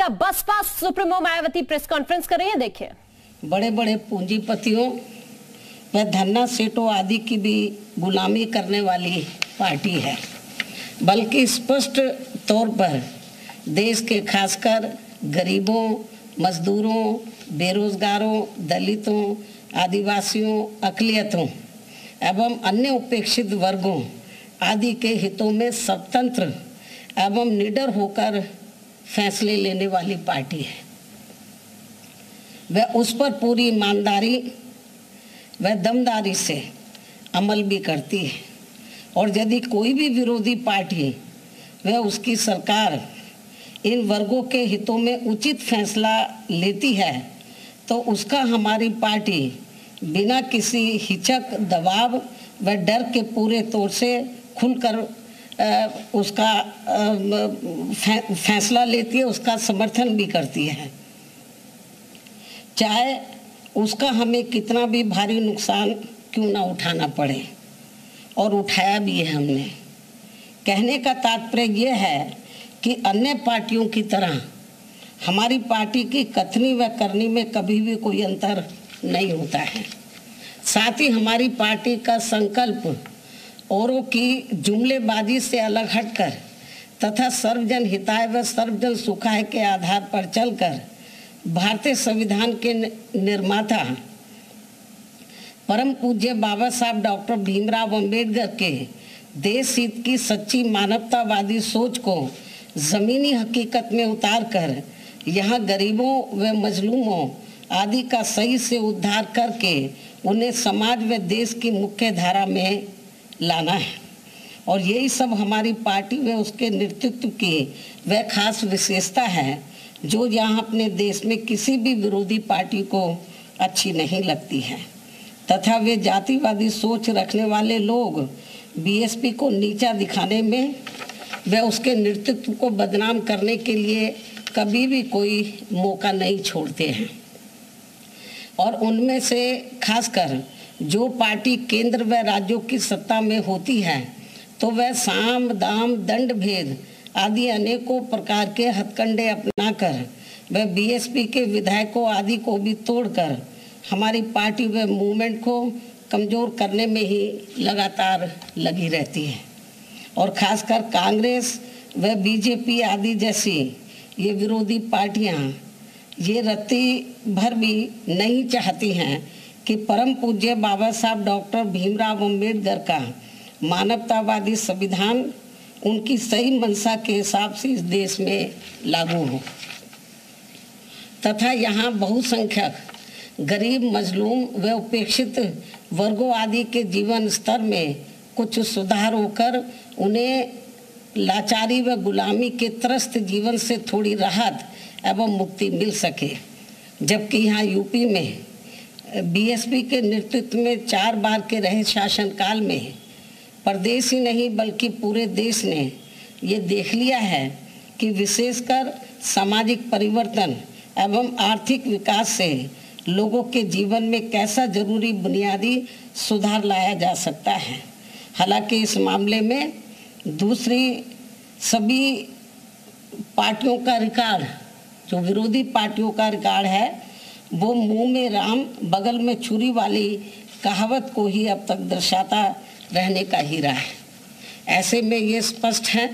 प्रवक्ता Baspa supremo Mayawati press conference कर रही है, देखिए। बड़े बड़े पूंजीपतियों व धन्ना सेठों आदि की भी गुलामी करने वाली पार्टी है, बल्कि स्पष्ट तौर पर देश के खासकर गरीबों, मजदूरों, बेरोजगारों, दलितों, आदिवासियों, अक़लियतों एवं अन्य उपेक्षित वर्गों आदि के हितों में स्वतंत्र एवं निडर होकर फैसले लेने वाली पार्टी है। वह उस पर पूरी ईमानदारी व दमदारी से अमल भी करती है, और यदि कोई भी विरोधी पार्टी व उसकी सरकार इन वर्गों के हितों में उचित फैसला लेती है तो उसका हमारी पार्टी बिना किसी हिचक, दबाव व डर के पूरे तौर से खुलकर उसका फैसला लेती है, उसका समर्थन भी करती है, चाहे उसका हमें कितना भी भारी नुकसान क्यों ना उठाना पड़े, और उठाया भी है हमने। कहने का तात्पर्य यह है कि अन्य पार्टियों की तरह हमारी पार्टी की कथनी व करनी में कभी भी कोई अंतर नहीं होता है। साथ ही हमारी पार्टी का संकल्प औरों की जुमलेबाजी से अलग हटकर तथा सर्वजन हिताय व सर्वजन सुखाय के आधार पर चलकर भारतीय संविधान के निर्माता परम पूज्य बाबा साहब डॉक्टर भीमराव अंबेडकर के देश हित की सच्ची मानवतावादी सोच को जमीनी हकीकत में उतारकर यहाँ गरीबों व मजलूमों आदि का सही से उद्धार करके उन्हें समाज व देश की मुख्य धारा में लाना है। और यही सब हमारी पार्टी व उसके नेतृत्व की वह खास विशेषता है जो यहाँ अपने देश में किसी भी विरोधी पार्टी को अच्छी नहीं लगती है, तथा वे जातिवादी सोच रखने वाले लोग बीएसपी को नीचा दिखाने में व उसके नेतृत्व को बदनाम करने के लिए कभी भी कोई मौका नहीं छोड़ते हैं। और उनमें से खासकर जो पार्टी केंद्र व राज्यों की सत्ता में होती है तो वह साम, दाम, दंड भेद आदि अनेकों प्रकार के हथकंडे अपनाकर वह बीएसपी के विधायकों आदि को भी तोड़कर हमारी पार्टी व मूवमेंट को कमज़ोर करने में ही लगातार लगी रहती है। और खासकर कांग्रेस व बीजेपी आदि जैसी ये विरोधी पार्टियां ये रत्ती भर भी नहीं चाहती हैं कि परम पूज्य बाबा साहब डॉक्टर भीमराव अंबेडकर का मानवतावादी संविधान उनकी सही मंशा के हिसाब से इस देश में लागू हो, तथा यहाँ बहुसंख्यक गरीब, मजलूम व उपेक्षित वर्गों आदि के जीवन स्तर में कुछ सुधार होकर उन्हें लाचारी व गुलामी के त्रस्त जीवन से थोड़ी राहत एवं मुक्ति मिल सके। जबकि यहाँ यूपी में बीएसपी के नेतृत्व में 4 बार के रहे शासनकाल में प्रदेश ही नहीं बल्कि पूरे देश ने ये देख लिया है कि विशेषकर सामाजिक परिवर्तन एवं आर्थिक विकास से लोगों के जीवन में कैसा जरूरी बुनियादी सुधार लाया जा सकता है। हालांकि इस मामले में दूसरी सभी पार्टियों का रिकॉर्ड, जो विरोधी पार्टियों का रिकॉर्ड है, वो मुंह में राम बगल में छुरी वाली कहावत को ही अब तक दर्शाता रहने का ही रहा है। ऐसे में ये स्पष्ट है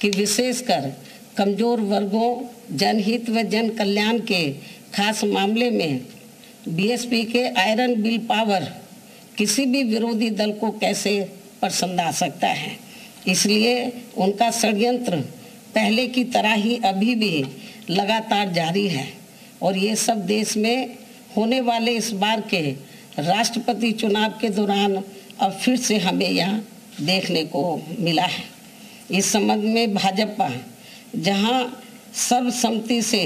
कि विशेषकर कमज़ोर वर्गों, जनहित व जन कल्याण के खास मामले में बीएसपी के आयरन बिल पावर किसी भी विरोधी दल को कैसे पसंद आ सकता है। इसलिए उनका षड्यंत्र पहले की तरह ही अभी भी लगातार जारी है, और ये सब देश में होने वाले इस बार के राष्ट्रपति चुनाव के दौरान अब फिर से हमें यहाँ देखने को मिला है। इस संबंध में भाजपा जहाँ सर्वसम्मति से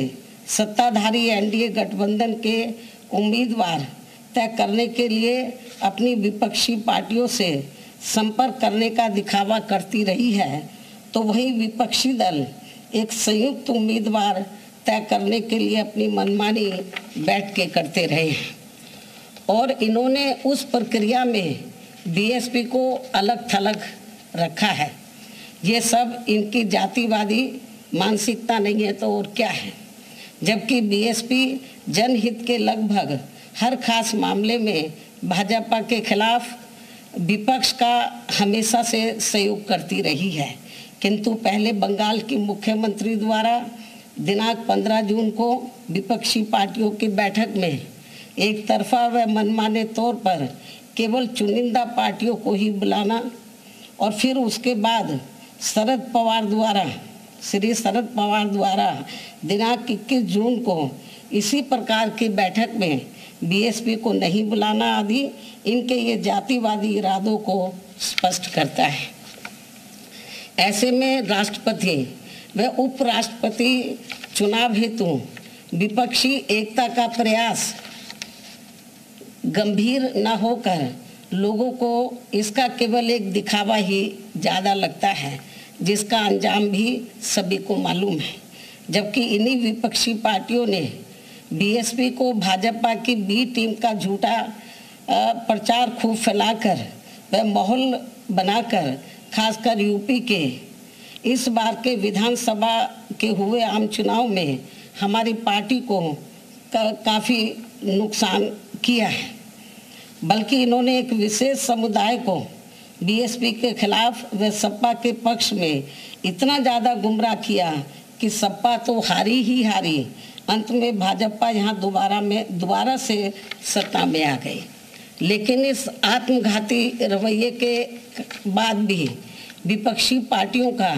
सत्ताधारी एनडीए गठबंधन के उम्मीदवार तय करने के लिए अपनी विपक्षी पार्टियों से संपर्क करने का दिखावा करती रही है, तो वहीं विपक्षी दल एक संयुक्त उम्मीदवार तय करने के लिए अपनी मनमानी बैठ के करते रहे हैं, और इन्होंने उस प्रक्रिया में बीएसपी को अलग थलग रखा है। ये सब इनकी जातिवादी मानसिकता नहीं है तो और क्या है। जबकि बीएसपी जनहित के लगभग हर खास मामले में भाजपा के खिलाफ विपक्ष का हमेशा से सहयोग करती रही है। किंतु पहले बंगाल की मुख्यमंत्री द्वारा दिनांक 15 जून को विपक्षी पार्टियों की बैठक में एक तरफा व मनमाने तौर पर केवल चुनिंदा पार्टियों को ही बुलाना और फिर उसके बाद श्री शरद पवार द्वारा दिनांक 21 जून को इसी प्रकार की बैठक में बीएसपी को नहीं बुलाना आदि इनके ये जातिवादी इरादों को स्पष्ट करता है। ऐसे में राष्ट्रपति व उपराष्ट्रपति चुनाव हेतु विपक्षी एकता का प्रयास गंभीर न होकर लोगों को इसका केवल एक दिखावा ही ज़्यादा लगता है, जिसका अंजाम भी सभी को मालूम है। जबकि इन्हीं विपक्षी पार्टियों ने बीएसपी को भाजपा की बी टीम का झूठा प्रचार खूब फैलाकर व माहौल बनाकर खासकर यूपी के इस बार के विधानसभा के हुए आम चुनाव में हमारी पार्टी को काफ़ी नुकसान किया है। बल्कि इन्होंने एक विशेष समुदाय को बीएसपी के खिलाफ व सपा के पक्ष में इतना ज़्यादा गुमराह किया कि सपा तो हारी ही हारी, अंत में भाजपा यहाँ दोबारा से सत्ता में आ गई। लेकिन इस आत्मघाती रवैये के बाद भी विपक्षी पार्टियों का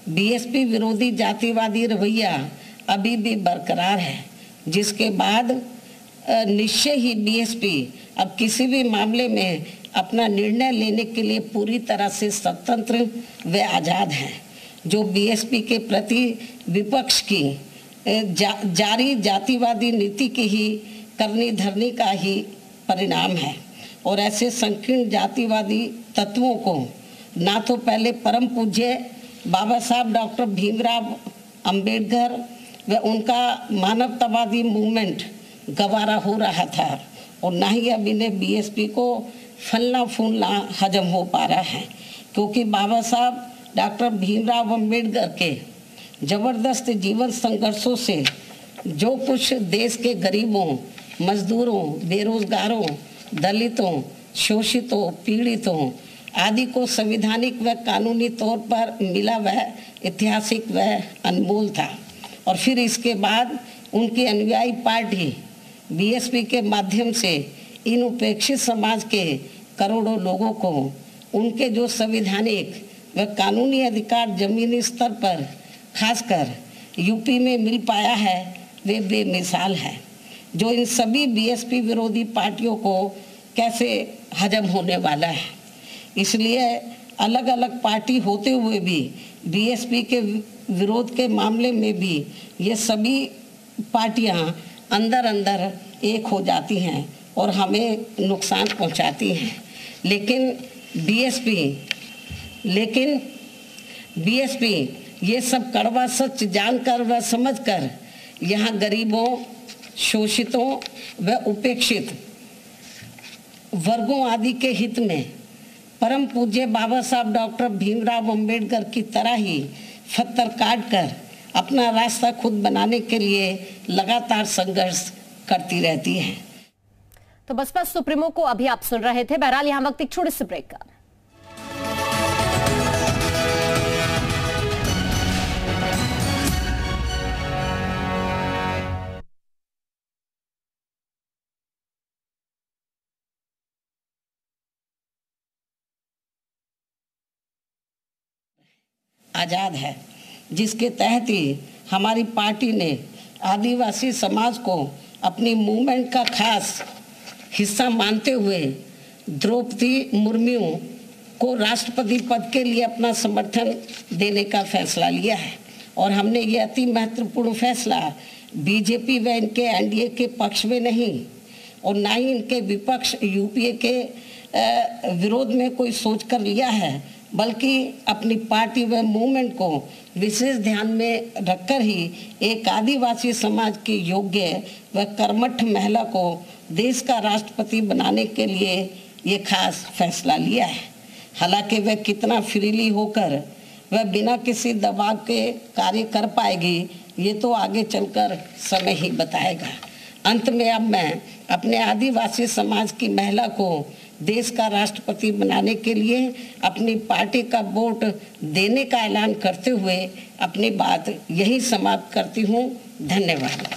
बीएसपी विरोधी जातिवादी रवैया अभी भी बरकरार है, जिसके बाद निश्चय ही बीएसपी अब किसी भी मामले में अपना निर्णय लेने के लिए पूरी तरह से स्वतंत्र व आज़ाद है, जो बीएसपी के प्रति विपक्ष की जारी जातिवादी नीति की ही करनी धरनी का ही परिणाम है। और ऐसे संकीर्ण जातिवादी तत्वों को ना तो पहले परम पूज्य बाबा साहब डॉक्टर भीमराव अंबेडकर व उनका मानवतावादी मूवमेंट गवारा हो रहा था और ना ही अब इन्हें बीएसपी को फलना फूलना हजम हो पा रहा है, क्योंकि बाबा साहब डॉक्टर भीमराव अंबेडकर के जबरदस्त जीवन संघर्षों से जो कुछ देश के गरीबों, मजदूरों, बेरोजगारों, दलितों, शोषितों, पीड़ितों आदि को संवैधानिक व कानूनी तौर पर मिला वह ऐतिहासिक व अनमोल था। और फिर इसके बाद उनकी अनुयायी पार्टी बीएसपी के माध्यम से इन उपेक्षित समाज के करोड़ों लोगों को उनके जो संवैधानिक व कानूनी अधिकार जमीनी स्तर पर खासकर यूपी में मिल पाया है, वे बेमिसाल है, जो इन सभी बीएसपी विरोधी पार्टियों को कैसे हजम होने वाला है। इसलिए अलग अलग पार्टी होते हुए भी बीएसपी के विरोध के मामले में भी ये सभी पार्टियां अंदर अंदर एक हो जाती हैं और हमें नुकसान पहुंचाती हैं। लेकिन बीएसपी ये सब कड़वा सच जानकर व समझकर यहाँ गरीबों, शोषितों व उपेक्षित वर्गों आदि के हित में परम पूज्य बाबा साहब डॉक्टर भीमराव अंबेडकर की तरह ही पत्थर काट कर अपना रास्ता खुद बनाने के लिए लगातार संघर्ष करती रहती है। तो बसपा सुप्रीमो को अभी आप सुन रहे थे। बहरहाल यहाँ वक्त एक छोटे से ब्रेक का। आज़ाद है, जिसके तहत ही हमारी पार्टी ने आदिवासी समाज को अपनी मूवमेंट का खास हिस्सा मानते हुए द्रौपदी मुर्मू को राष्ट्रपति पद के लिए अपना समर्थन देने का फैसला लिया है। और हमने ये अति महत्वपूर्ण फैसला बीजेपी व इनके एनडीए के पक्ष में नहीं और ना ही इनके विपक्ष यूपीए के विरोध में कोई सोच कर लिया है, बल्कि अपनी पार्टी व मूवमेंट को विशेष ध्यान में रखकर ही एक आदिवासी समाज की योग्य व कर्मठ महिला को देश का राष्ट्रपति बनाने के लिए ये खास फैसला लिया है। हालांकि वह कितना फ्रीली होकर वह बिना किसी दबाव के कार्य कर पाएगी, ये तो आगे चलकर समय ही बताएगा। अंत में अब मैं अपने आदिवासी समाज की महिला को देश का राष्ट्रपति बनाने के लिए अपनी पार्टी का वोट देने का ऐलान करते हुए अपनी बात यही समाप्त करती हूँ। धन्यवाद।